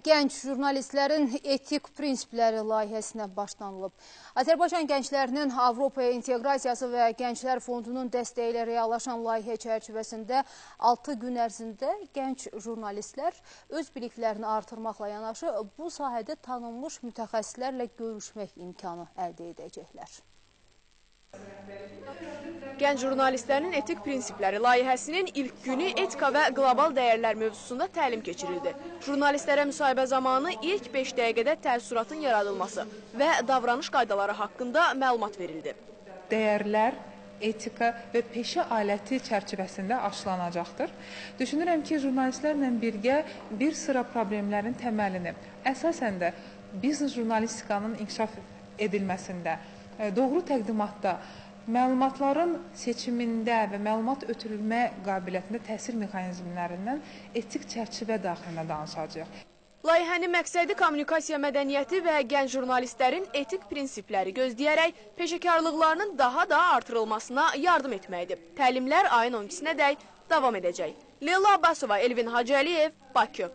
Gənc jurnalistlərin etik prinsipləri layihəsinə başlanılıb. Azərbaycan gənclərinin Avropaya inteqrasiyası və Gənclər Fondunun dəstəyi ilə reallaşan layihə çərçivəsində 6 gün ərzində gənc jurnalistlər öz biliklərini artırmaqla yanaşı bu sahədə tanınmış mütəxəssislərlə görüşmək imkanı əldə edəcəklər. Gənc jurnalistlərin etik prinsipləri layihəsinin ilk günü etika və qlobal dəyərlər mövzusunda təlim keçirildi. Jurnalistlərə müsahibə zamanı ilk 5 dəqiqədə təəssüratın yaradılması və davranış qaydaları haqqında məlumat verildi. Dəyərlər, etika və peşə aləti çərçivəsində aşılanacaqdır. Düşünürəm ki, jurnalistlərlə birgə bir sıra problemlərin təməlini, əsasən də biznes jurnalistikanın inkişaf edilməsində, doğru təqdimatda, məlumatların seçimində və məlumat ötürülmə qabiliyyətində təsir mexanizmlərindən etik çərçivə daxilində danışacağıq. Layihənin məqsədi kommunikasiya mədəniyyəti və gənc jurnalistlərin etik prinsipləri gözləyərək peşəkarlıqlarının daha da artırılmasına yardım etməkdir. Təlimlər ayın 12-sinədək davam edəcək. Leyla Abbasova, Elvin Hacıəliyev, Bakı.